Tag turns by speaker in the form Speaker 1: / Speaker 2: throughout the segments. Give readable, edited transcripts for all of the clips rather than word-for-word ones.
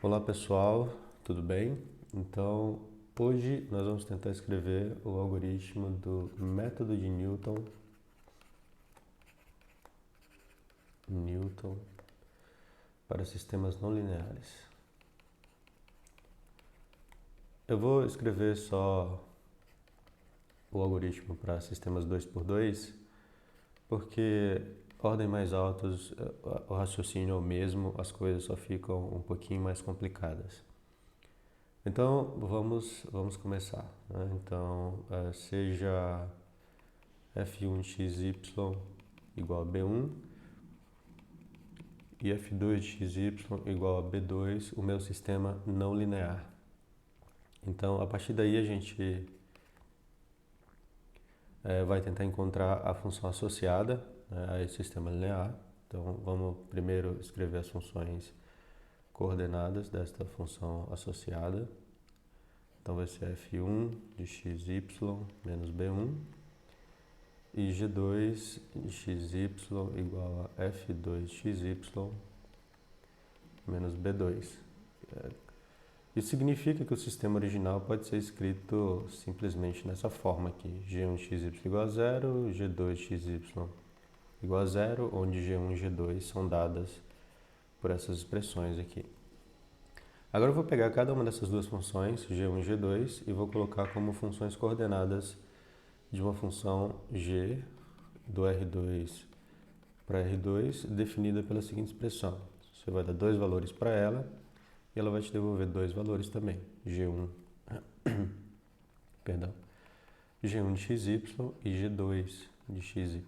Speaker 1: Olá pessoal, tudo bem? Então, hoje nós vamos tentar escrever o algoritmo do método de Newton para sistemas não lineares. Eu vou escrever só o algoritmo para sistemas 2x2, porque ordem mais altas, o raciocínio é o mesmo, as coisas só ficam um pouquinho mais complicadas. Então, vamos começar, né? Então, seja f1xy igual a b1 e f2xy igual a b2, o meu sistema não linear. Então, a partir daí a gente vai tentar encontrar a função associada, né, a esse sistema linear. Então, vamos primeiro escrever as funções coordenadas desta função associada. Então, vai ser f1 de xy menos b1 e g2 de xy igual a f2xy menos b2. Isso significa que o sistema original pode ser escrito simplesmente nessa forma aqui: g1xy igual a 0, g2xy igual a 0, onde g1 e g2 são dadas por essas expressões aqui. Agora eu vou pegar cada uma dessas duas funções, g1 e g2, e vou colocar como funções coordenadas de uma função g do R2 para R2, definida pela seguinte expressão. Você vai dar dois valores para ela e ela vai te devolver dois valores também. G1, perdão, G1 de XY e G2 de XY.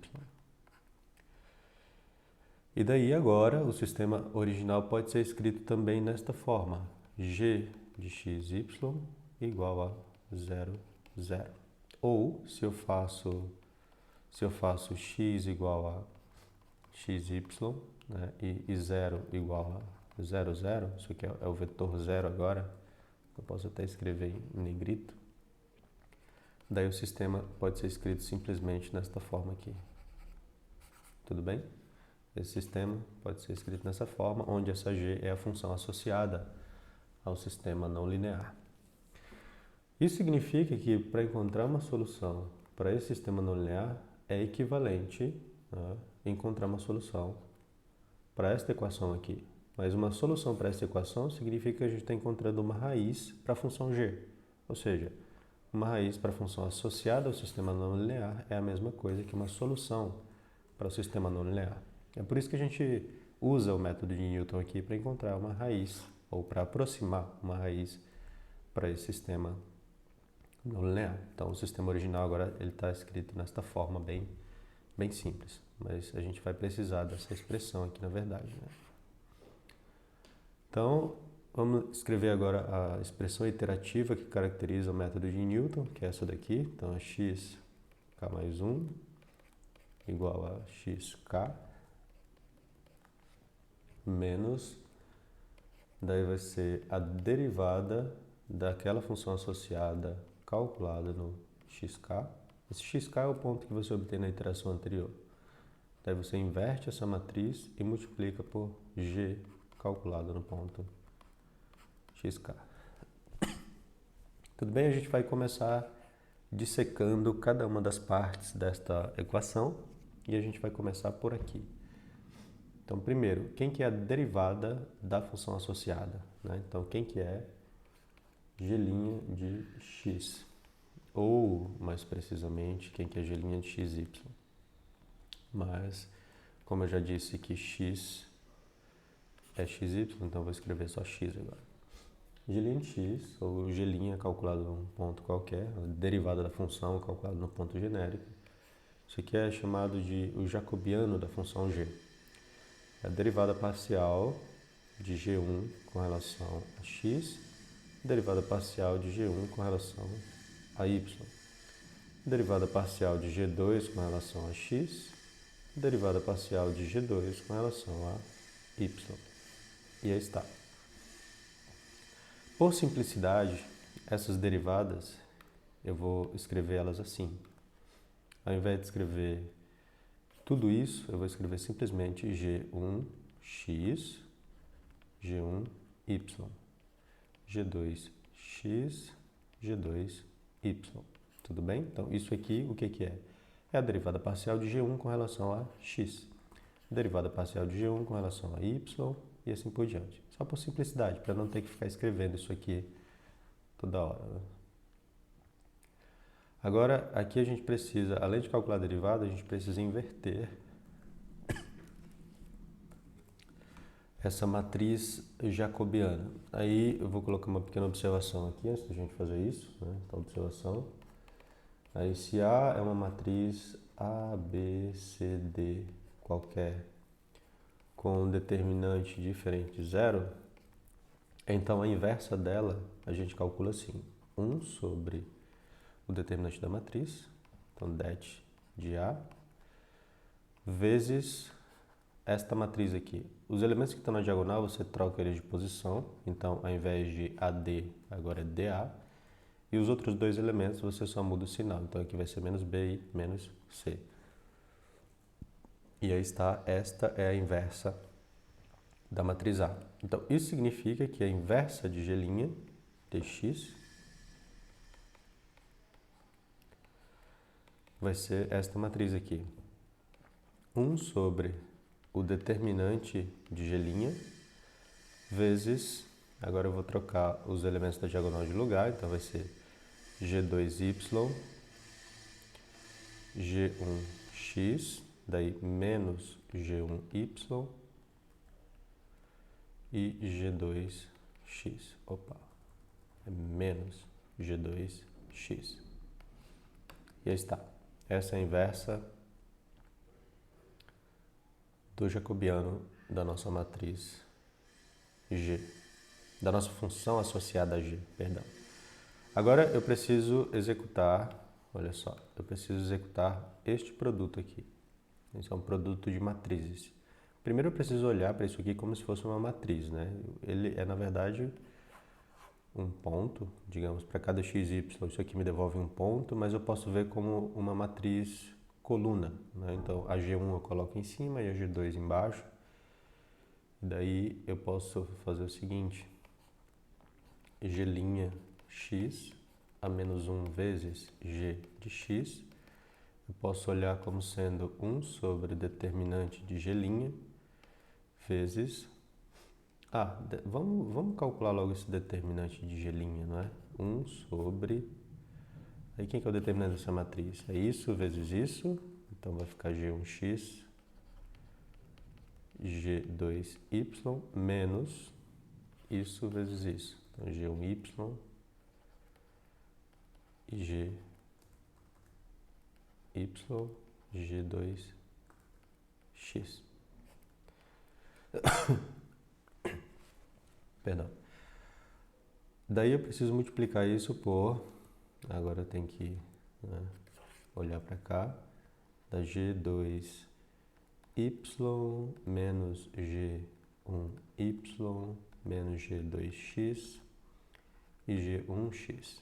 Speaker 1: E daí agora o sistema original pode ser escrito também nesta forma: G de XY igual a 0, 0. Ou se eu faço x igual a xy, né, e 0 igual a 0, 0, isso aqui é o vetor 0 agora, eu posso até escrever em negrito. Daí o sistema pode ser escrito simplesmente nesta forma aqui. Tudo bem? Esse sistema pode ser escrito nessa forma, onde essa g é a função associada ao sistema não linear. Isso significa que para encontrar uma solução para esse sistema não linear é equivalente, né, encontrar uma solução para esta equação aqui. Mas uma solução para esta equação significa que a gente está encontrando uma raiz para a função g. Ou seja, uma raiz para a função associada ao sistema não linear é a mesma coisa que uma solução para o sistema não linear. É por isso que a gente usa o método de Newton aqui para encontrar uma raiz, ou para aproximar uma raiz para esse sistema não linear. Então o sistema original agora ele está escrito nesta forma bem simples, mas a gente vai precisar dessa expressão aqui na verdade, né? Então vamos escrever agora a expressão iterativa que caracteriza o método de Newton, que é essa daqui. Então é xk mais 1 igual a xk menos, daí vai ser a derivada daquela função associada calculada no xk. Esse xk é o ponto que você obtém na iteração anterior. Daí você inverte essa matriz e multiplica por g calculado no ponto xk. Tudo bem? A gente vai começar dissecando cada uma das partes desta equação e a gente vai começar por aqui. Então, primeiro, quem que é a derivada da função associada, né? Então, quem que é g' de x? Ou, mais precisamente, quem que é g' de xy? Mas, como eu já disse que x é xy, então eu vou escrever só x agora. G' de x, ou g' calculado num ponto qualquer, a derivada da função calculada no ponto genérico. Isso aqui é chamado de o jacobiano da função g. É a derivada parcial de g1 com relação a x, derivada parcial de g1 com relação a y, derivada parcial de g2 com relação a x, derivada parcial de g2 com relação a y. E aí está. Por simplicidade, essas derivadas eu vou escrever elas assim. Ao invés de escrever tudo isso, eu vou escrever simplesmente g1x, g1y. G2x, G2y. Tudo bem? Então, isso aqui, o que que é? É a derivada parcial de G1 com relação a x. Derivada parcial de G1 com relação a y e assim por diante. Só por simplicidade, para não ter que ficar escrevendo isso aqui toda hora, né? Agora, aqui a gente precisa, além de calcular a derivada, a gente precisa inverter essa matriz jacobiana. Aí eu vou colocar uma pequena observação aqui antes da gente fazer isso, né? Então, observação. Aí, se A é uma matriz A, B, C, D qualquer com um determinante diferente de zero, então a inversa dela a gente calcula assim: 1 sobre o determinante da matriz, então det de A, vezes esta matriz aqui. Os elementos que estão na diagonal você troca eles de posição, então ao invés de AD agora é DA, e os outros dois elementos você só muda o sinal, então aqui vai ser menos B e menos C. E aí está, esta é a inversa da matriz A. Então isso significa que a inversa de G' dx vai ser esta matriz aqui. 1 sobre o determinante de G' vezes, agora eu vou trocar os elementos da diagonal de lugar, então vai ser G2y, G1x, daí menos G1y e G2x. Opa, é menos G2x. E aí está. Essa é a inversa do jacobiano da nossa matriz G, da nossa função associada a G, perdão. Agora eu preciso executar, olha só, eu preciso executar este produto aqui. Esse é um produto de matrizes. Primeiro eu preciso olhar para isso aqui como se fosse uma matriz, né? Ele é, na verdade, um ponto, digamos, para cada x, y, isso aqui me devolve um ponto, mas eu posso ver como uma matriz coluna, né? Então a G1 eu coloco em cima e a G2 embaixo. Daí eu posso fazer o seguinte: G' x a menos 1 vezes G de x. Eu posso olhar como sendo 1 sobre determinante de G' vezes... vamos calcular logo esse determinante de G', não é? 1 sobre... Aí quem que é o determinante dessa matriz? É isso vezes isso, então vai ficar G1x, G2y, menos isso vezes isso. Então G1y e G2x. Perdão. Daí eu preciso multiplicar isso por... Agora eu tenho que, né, olhar para cá. Da G2y menos G1y menos G2x e G1x.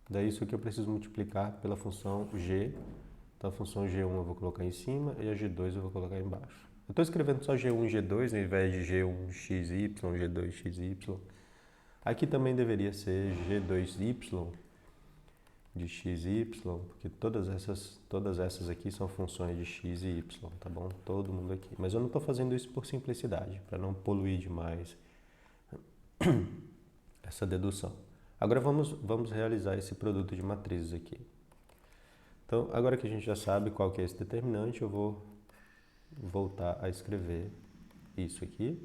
Speaker 1: Daí isso aqui eu preciso multiplicar pela função G. Então a função G1 eu vou colocar em cima e a G2 eu vou colocar embaixo. Eu estou escrevendo só G1 e G2 ao invés de G1xy, G2xy. Aqui também deveria ser G2y de xy, porque todas essas aqui são funções de x e y, tá bom? Todo mundo aqui. Mas eu não estou fazendo isso por simplicidade, para não poluir demais essa dedução. Agora vamos realizar esse produto de matrizes aqui. Então, agora que a gente já sabe qual que é esse determinante, eu vou voltar a escrever isso aqui.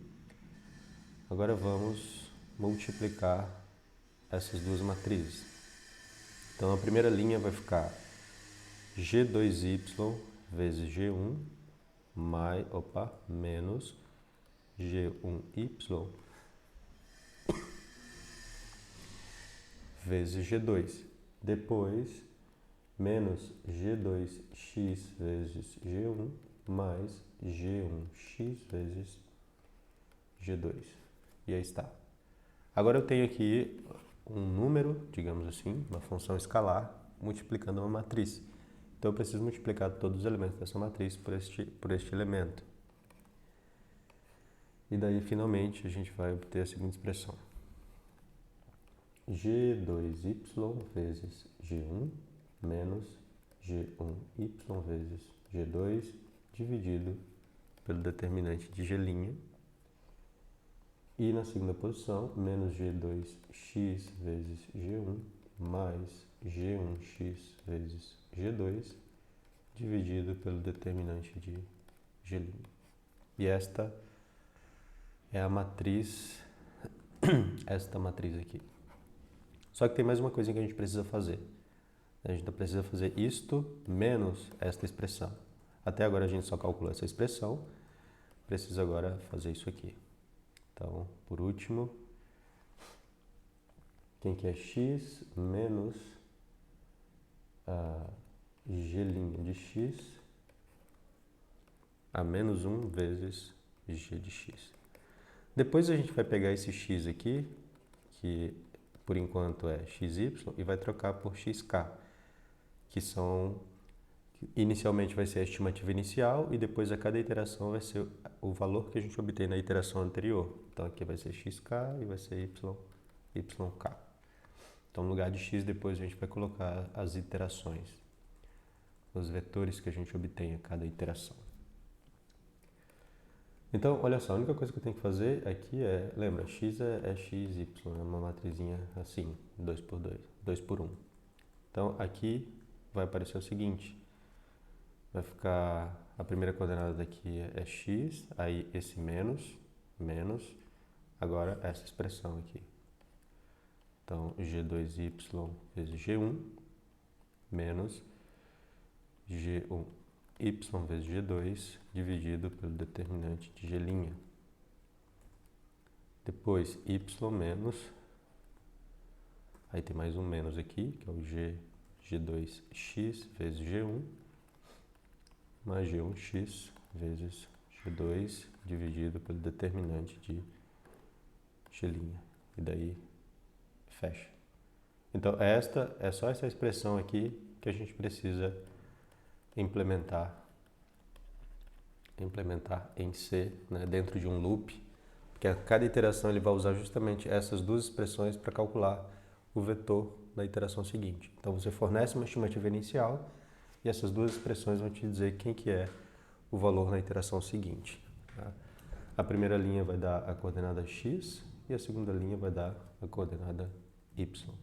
Speaker 1: Agora vamos multiplicar essas duas matrizes. Então, a primeira linha vai ficar G2y vezes G1 menos G1y vezes G2. Depois, menos G2x vezes G1 mais G1x vezes G2. E aí está. Agora eu tenho aqui um número, digamos assim, uma função escalar, multiplicando uma matriz. Então eu preciso multiplicar todos os elementos dessa matriz por este elemento. E daí, finalmente, a gente vai obter a seguinte expressão. G2y vezes G1 menos G1y vezes G2 dividido pelo determinante de G'. E na segunda posição, menos G2x vezes G1 mais G1x vezes G2 dividido pelo determinante de G'. E esta é a matriz, esta matriz aqui. Só que tem mais uma coisa que a gente precisa fazer. A gente precisa fazer isto menos esta expressão. Até agora a gente só calculou essa expressão, precisa agora fazer isso aqui. Então, por último, quem que é x menos g' de x a menos 1 vezes g de x. Depois a gente vai pegar esse x aqui, que por enquanto é xy, e vai trocar por xk, que são, inicialmente vai ser a estimativa inicial e depois a cada iteração vai ser o valor que a gente obtém na iteração anterior. Então aqui vai ser xk e vai ser yk. Então no lugar de x depois a gente vai colocar as iterações, os vetores que a gente obtém a cada iteração. Então, olha só, a única coisa que eu tenho que fazer aqui é, lembra, x é xy, é uma matrizinha assim, 2 por 2, 2 por 1. Então, aqui vai aparecer o seguinte, vai ficar, a primeira coordenada daqui é x, aí esse menos, agora essa expressão aqui. Então, g2y vezes g1 menos g1y vezes g2 dividido pelo determinante de g'. Depois y menos, aí tem mais um menos aqui, que é o g2x vezes g1 mais g1x vezes g2 dividido pelo determinante de g'. E daí fecha. Então esta é só essa expressão aqui que a gente precisa implementar em C, né, dentro de um loop, porque a cada iteração ele vai usar justamente essas duas expressões para calcular o vetor da iteração seguinte. Então você fornece uma estimativa inicial e essas duas expressões vão te dizer quem que é o valor na iteração seguinte. Tá? A primeira linha vai dar a coordenada x e a segunda linha vai dar a coordenada y.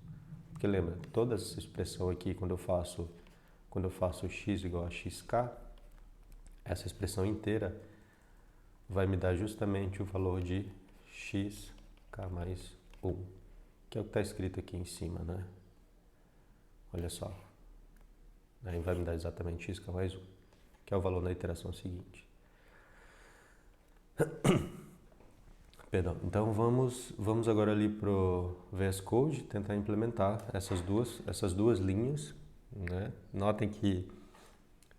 Speaker 1: Porque lembra, toda essa expressão aqui, quando eu faço x igual a xk, essa expressão inteira vai me dar justamente o valor de xk mais 1, que é o que está escrito aqui em cima, né? Olha só. Aí vai me dar exatamente xk mais 1, que é o valor na iteração seguinte. Perdão. Então vamos agora ali para o VS Code, tentar implementar essas duas linhas, né? Notem que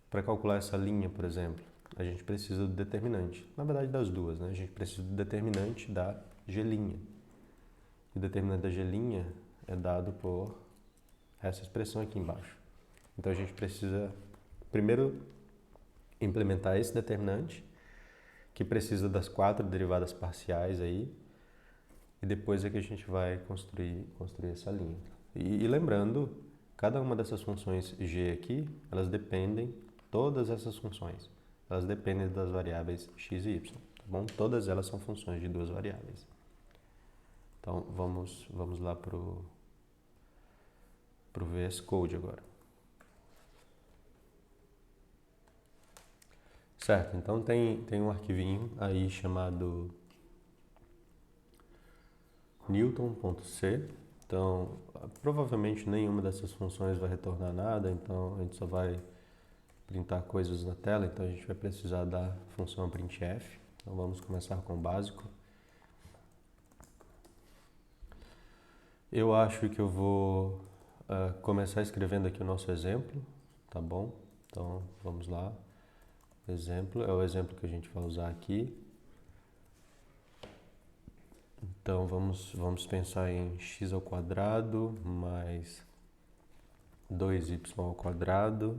Speaker 1: para calcular essa linha, por exemplo, a gente precisa do determinante. Na verdade, das duas, né? A gente precisa do determinante da G'. O determinante da G' é dado por essa expressão aqui embaixo. Então a gente precisa primeiro implementar esse determinante, que precisa das 4 derivadas parciais aí, e depois é que a gente vai construir essa linha. E lembrando, cada uma dessas funções g aqui, elas dependem, todas essas funções, elas dependem das variáveis x e y, tá bom? Todas elas são funções de duas variáveis. Então vamos lá pro VS Code agora. Certo, então tem um arquivinho aí chamado newton.c. Então, provavelmente nenhuma dessas funções vai retornar nada, então a gente só vai printar coisas na tela, então a gente vai precisar da função printf. Então vamos começar com o básico. Eu acho que eu vou começar escrevendo aqui o nosso exemplo, tá bom? Então vamos lá. Exemplo é o exemplo que a gente vai usar aqui. Então vamos pensar em x ao quadrado mais 2y ao quadrado.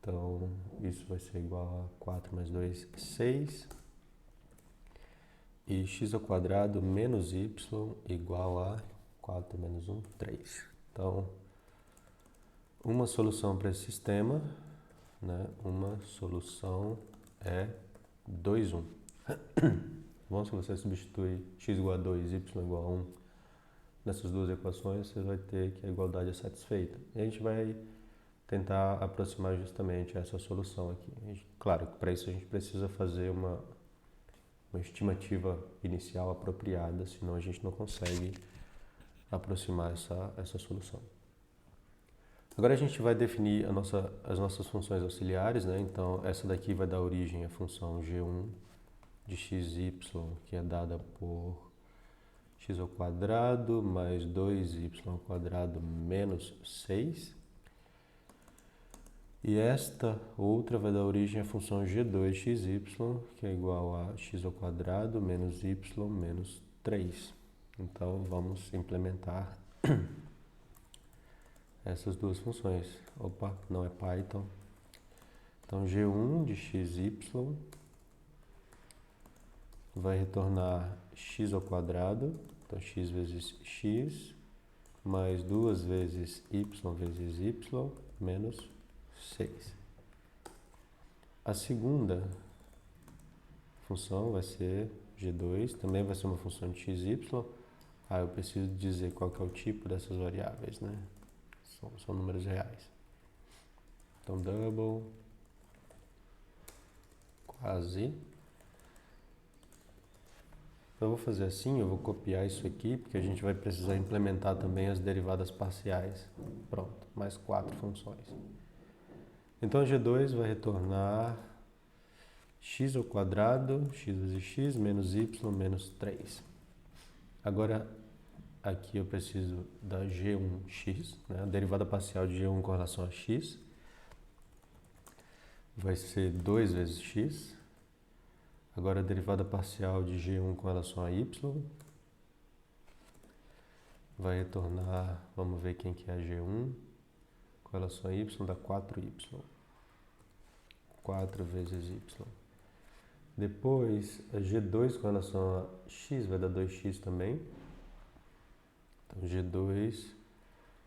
Speaker 1: Então isso vai ser igual a 4 mais 2, 6. E x ao quadrado menos y igual a 4 menos 1, 3. Então, uma solução para esse sistema, né? Uma solução é 2, 1. Bom, se você substituir x igual a 2, y igual a 1 nessas duas equações, você vai ter que a igualdade é satisfeita. E a gente vai tentar aproximar justamente essa solução aqui. Claro que para isso a gente precisa fazer uma estimativa inicial apropriada, senão a gente não consegue aproximar essa solução. Agora a gente vai definir as nossas funções auxiliares, né? Então essa daqui vai dar origem à função g1 de xy, que é dada por x ao quadrado mais 2y ao quadrado menos 6. E esta outra vai dar origem à função g2xy, que é igual a x ao quadrado menos y menos 3. Então, vamos implementar essas duas funções. Opa, não é Python. Então, g1 de xy vai retornar x ao quadrado, então x vezes x, mais 2 vezes y menos 6. A segunda função vai ser g2, também vai ser uma função de xy. Eu preciso dizer qual que é o tipo dessas variáveis, né? São números reais. Então, double, quase. Eu vou fazer assim, eu vou copiar isso aqui, porque a gente vai precisar implementar também as derivadas parciais. Pronto, mais 4 funções. Então, G2 vai retornar x ao quadrado, x vezes x, menos y, menos 3. Agora, aqui eu preciso da G1x, né? A derivada parcial de G1 com relação a x vai ser 2 vezes x. Agora, a derivada parcial de G1 com relação a y vai retornar, vamos ver quem que é a G1, com relação a y dá 4y. 4 vezes y. Depois, a G2 com relação a x vai dar 2x também. Então, G2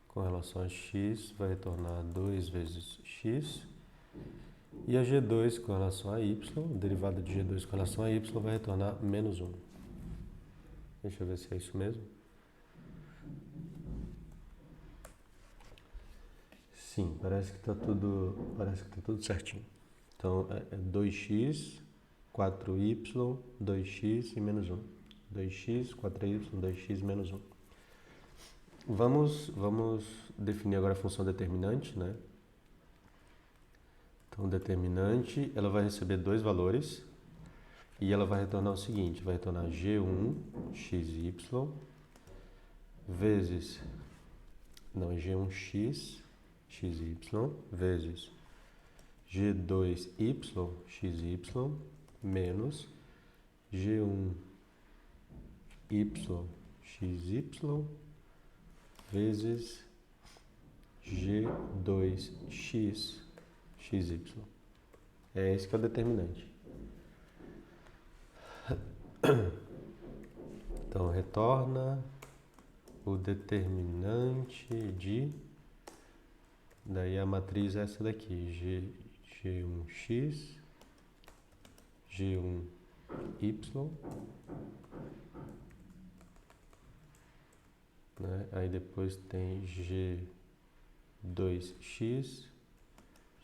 Speaker 1: com relação a x vai retornar 2 vezes x. E a G2 com relação a y, a derivada de G2 com relação a y vai retornar menos 1. Deixa eu ver se é isso mesmo. Sim, parece que está tudo certinho. Então, é 2x, 4y, 2x e menos 1. 2x, 4y, 2x, menos 1. Vamos definir agora a função determinante, né? Então, determinante, ela vai receber dois valores e ela vai retornar o seguinte, vai retornar g1xy vezes, g1x xy vezes g2yxy menos g1yxy vezes g2x xy. É esse que é o determinante. Então, retorna o determinante de... Daí a matriz é essa daqui, G1x, G1y, né? Aí depois tem G2x,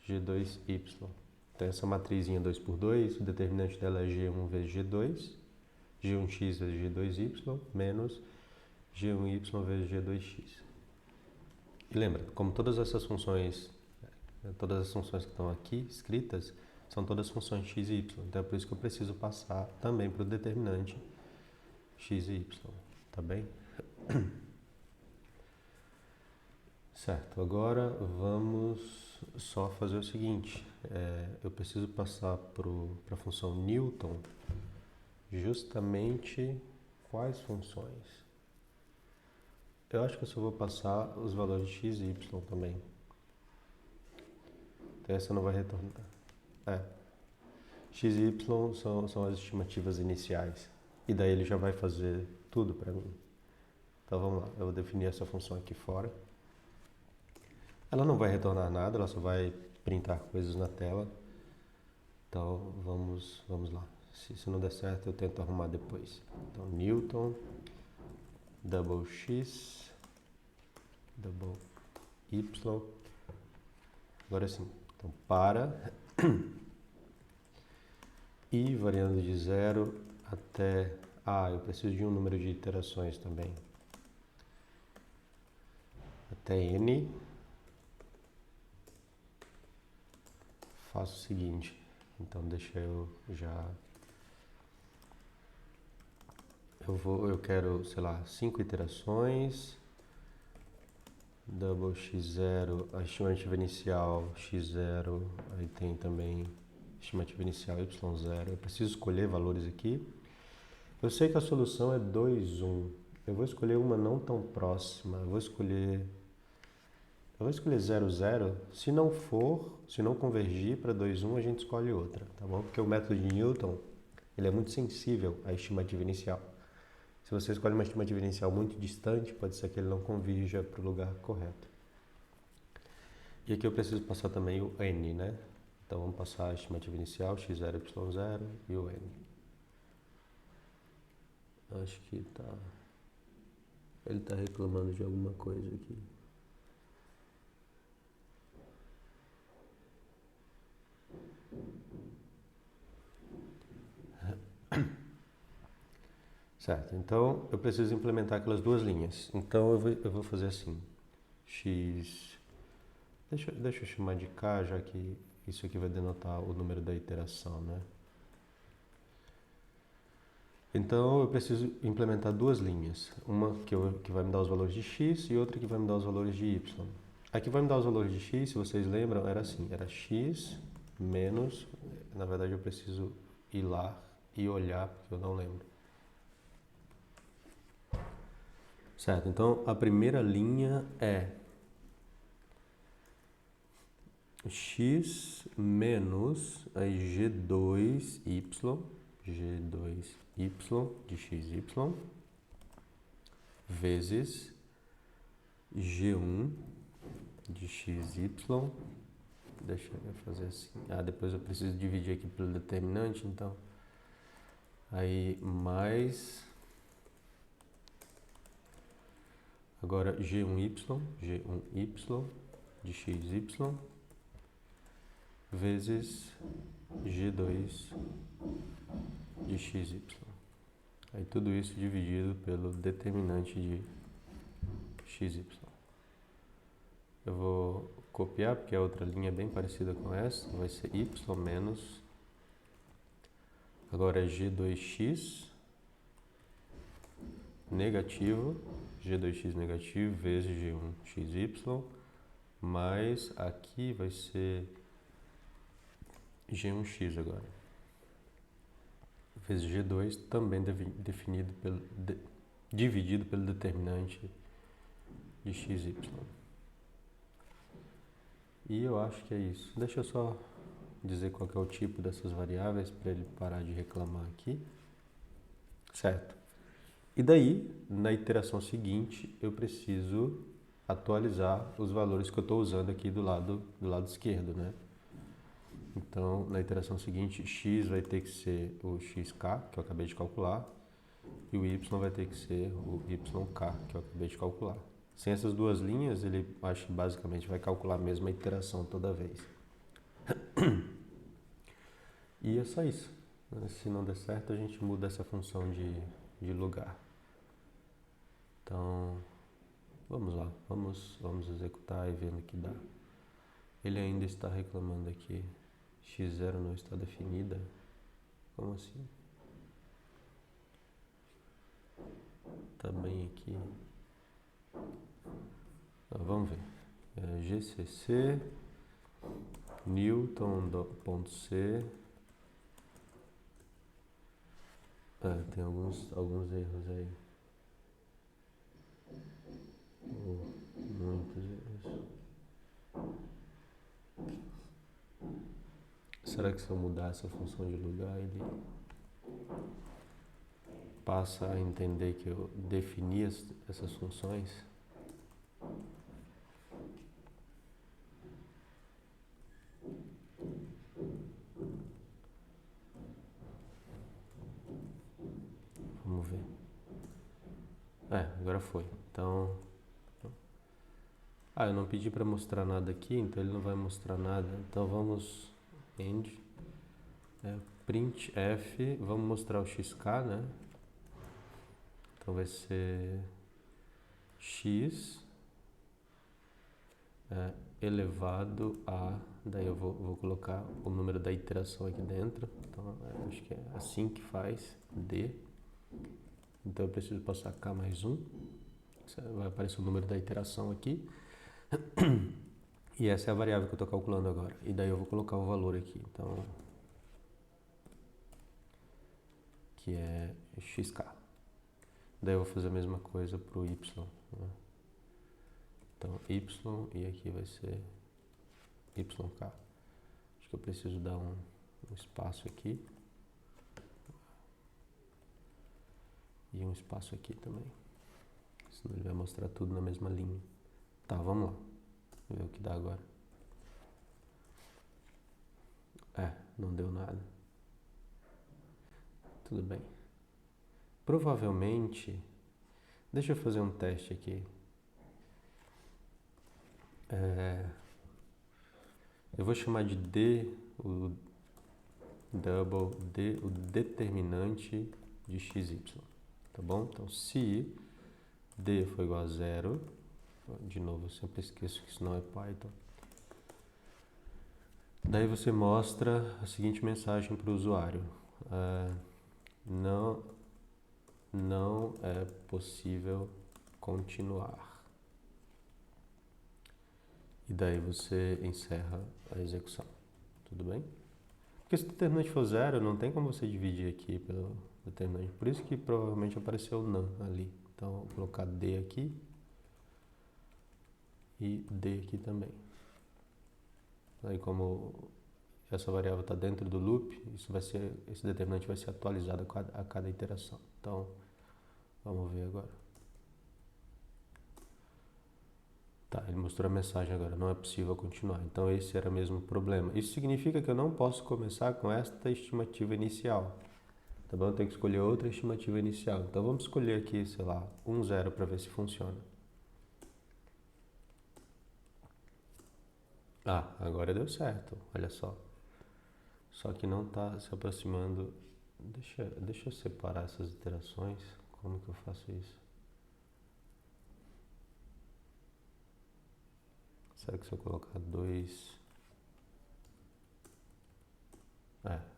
Speaker 1: G2y. Então essa matrizinha 2 por 2, o determinante dela é G1 vezes G2, G1x vezes G2y, menos G1y vezes G2x. E lembra, como todas as funções que estão aqui escritas, são todas funções x e y. Então é por isso que eu preciso passar também para o determinante x e y. Tá bem? Certo, agora vamos só fazer o seguinte. Eu preciso passar para a função Newton justamente quais funções? Eu acho que eu só vou passar os valores de x e y também. Então essa não vai retornar. X e y são as estimativas iniciais. e daí ele já vai fazer tudo para mim. Então vamos lá, eu vou definir essa função aqui fora. Ela não vai retornar nada, ela só vai printar coisas na tela. Então vamos lá. Se não der certo eu tento arrumar depois. Então Newton, double x, double y. Agora sim. Então para i variando de 0 até... eu preciso de um número de iterações também. Até n. Faço o seguinte. Então deixa eu já... Eu quero, sei lá, 5 iterações. Double x0, a estimativa inicial x0, aí tem também estimativa inicial y0. Eu preciso escolher valores aqui. Eu sei que a solução é 2, 1. Eu vou escolher uma não tão próxima. Eu vou escolher 0, 0. Se não convergir para 2, 1, a gente escolhe outra, tá bom? Porque o método de Newton, ele é muito sensível à estimativa inicial. Se você escolhe uma estimativa inicial muito distante, pode ser que ele não convirja para o lugar correto. E aqui eu preciso passar também o n, né? Então vamos passar a estimativa inicial, x0, y0 e o n. Acho que tá... Ele está reclamando de alguma coisa aqui. Certo, então eu preciso implementar aquelas duas linhas. Então eu vou fazer assim, x... Deixa eu chamar de k, já que isso aqui vai denotar o número da iteração, né? Então eu preciso implementar duas linhas. Uma que vai me dar os valores de x e outra que vai me dar os valores de y. A que vai me dar os valores de x, se vocês lembram, era assim, era x menos... Na verdade eu preciso ir lá e olhar, porque eu não lembro. Certo, então a primeira linha é x menos g2y de xy vezes g1 de xy. Deixa eu fazer assim. Depois eu preciso dividir aqui pelo determinante, então. Aí mais... Agora g1y de xy vezes g2 de xy. Aí tudo isso dividido pelo determinante de xy. Eu vou copiar porque a outra linha é bem parecida com essa. Vai ser y menos... Agora é g2x negativo, g2x negativo vezes g1xy, mais aqui vai ser g1x agora, vezes g2, também dividido pelo determinante de xy. E eu acho que é isso. Deixa eu só dizer qual que é o tipo dessas variáveis para ele parar de reclamar aqui. Certo. E daí, na iteração seguinte, eu preciso atualizar os valores que eu estou usando aqui do lado esquerdo, né? Então, na iteração seguinte, x vai ter que ser o xk, que eu acabei de calcular, e o y vai ter que ser o yk, que eu acabei de calcular. Sem essas duas linhas, ele acho que basicamente vai calcular a mesma iteração toda vez. E é só isso. Se não der certo, a gente muda essa função de lugar. Então, vamos lá. Vamos executar e ver no que dá. Ele ainda está reclamando aqui. x0 não está definida. Como assim? Tá bem aqui. Vamos ver. GCC Newton.c. Tem alguns erros aí. Muitos erros. Será que se eu mudar essa função de lugar, ele... passa a entender que eu defini essas funções. Vamos ver. Agora foi. Então, eu não pedi para mostrar nada aqui, então ele não vai mostrar nada. Então vamos end printf, vamos mostrar o xk, né? Então vai ser x elevado a, daí eu vou colocar o número da iteração aqui dentro. Então acho que é assim que faz, d. Então eu preciso passar k mais 1, vai aparecer o número da iteração aqui. E essa é a variável que eu estou calculando agora. E daí eu vou colocar o valor aqui, então, que é xk. Daí eu vou fazer a mesma coisa para o y, né? Então y, e aqui vai ser yk. Acho que eu preciso dar um espaço aqui. E um espaço aqui também. Senão ele vai mostrar tudo na mesma linha. Tá, vamos lá. Ver o que dá agora. Não deu nada. Tudo bem. Provavelmente, deixa eu fazer um teste aqui. Eu vou chamar de D, o double, D, o determinante de XY. Tá bom? Então, se D for igual a 0, de novo, eu sempre esqueço que isso não é Python. Daí você mostra a seguinte mensagem para o usuário. Não é possível continuar. E daí você encerra a execução. Tudo bem? Porque se o determinante for 0, não tem como você dividir aqui pelo determinante. Por isso que provavelmente apareceu none ali. Então, vou colocar D aqui e D aqui também. Aí, como essa variável está dentro do loop, esse determinante vai ser atualizado a cada iteração. Então, vamos ver agora. Tá, ele mostrou a mensagem agora, não é possível continuar. Então esse era mesmo o problema. Isso significa que eu não posso começar com esta estimativa inicial. Tá bom? Eu tenho que escolher outra estimativa inicial. Então vamos escolher aqui, sei lá, 0 para ver se funciona. Agora deu certo, olha só. Só que não está se aproximando. Deixa eu separar essas iterações. Como que eu faço isso? Será que se eu colocar 2...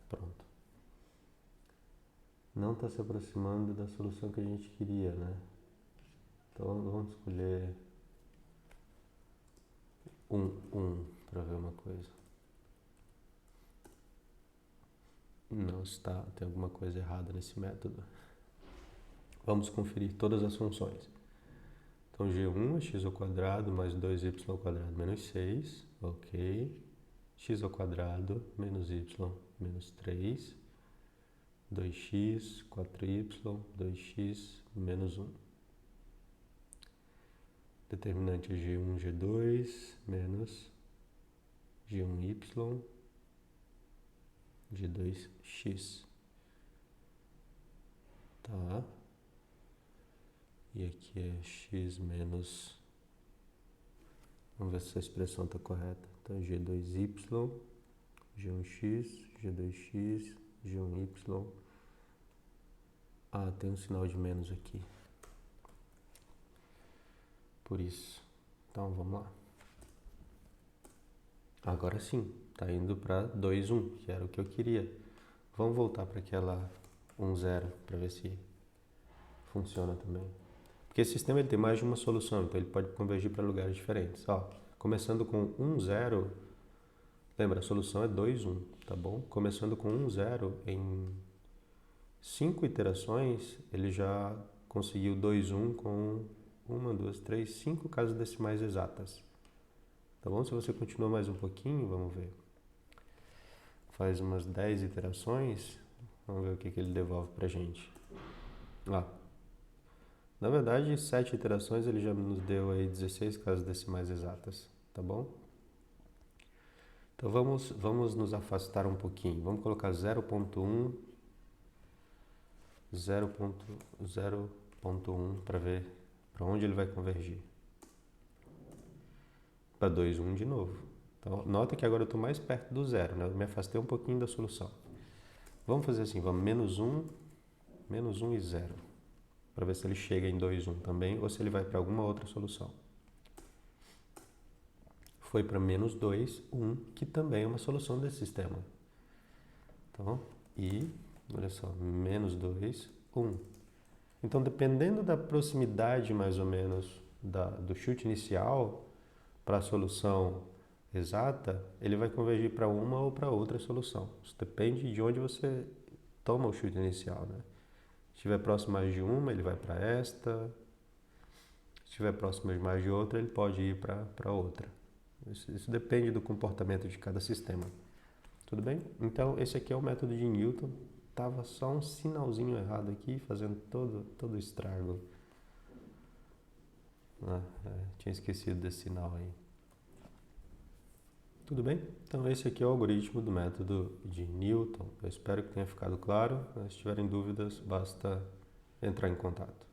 Speaker 1: pronto. Não está se aproximando da solução que a gente queria, né? Então vamos escolher 1 para ver uma coisa. Não está, tem alguma coisa errada nesse método. Vamos conferir todas as funções. Então G1 é x ao quadrado mais 2y ao quadrado menos 6, ok. X ao quadrado menos y menos 3, 2x, 4y, 2x menos 1. Determinante é G1, G2 menos G1y, G2x. Tá. E aqui é x menos... Vamos ver se essa expressão está correta. Então, G2y, G1x, G2x, G1y. Tem um sinal de menos aqui. Por isso. Então, vamos lá. Agora sim, está indo para 2, 1, que era o que eu queria. Vamos voltar para aquela 1, 0, para ver se funciona também. Porque esse sistema ele tem mais de uma solução, então ele pode convergir para lugares diferentes. Começando com 1, 0, lembra, a solução é 2, 1, tá bom? Começando com 1, 0, em 5 iterações, ele já conseguiu 2, 1 com 1, 2, 3, 5 casas decimais exatas. Tá bom? Se você continua mais um pouquinho, vamos ver. Faz umas 10 iterações, vamos ver o que ele devolve pra gente. Ó, na verdade, 7 iterações ele já nos deu aí 16 casas decimais exatas, tá bom? Então vamos nos afastar um pouquinho. Vamos colocar 0.1, 0.1 para ver para onde ele vai convergir. Para 2,1 de novo. Então, nota que agora eu estou mais perto do zero, né? Eu me afastei um pouquinho da solução. Vamos fazer assim, vamos menos 1 e 0. Para ver se ele chega em 2,1 também ou se ele vai para alguma outra solução. Foi para menos 2, 1, que também é uma solução desse sistema. Então, e, olha só, menos 2, 1. Então, dependendo da proximidade, mais ou menos, do chute inicial para a solução exata, ele vai convergir para uma ou para outra solução. Isso depende de onde você toma o chute inicial, né? Se estiver próximo mais de uma, ele vai para esta. Se estiver próximo de mais de outra, ele pode ir para outra. Isso depende do comportamento de cada sistema. Tudo bem? Então, esse aqui é o método de Newton. Tava só um sinalzinho errado aqui, fazendo todo o estrago. Tinha esquecido desse sinal aí. Tudo bem? Então, esse aqui é o algoritmo do método de Newton. Eu espero que tenha ficado claro. Se tiverem dúvidas, basta entrar em contato.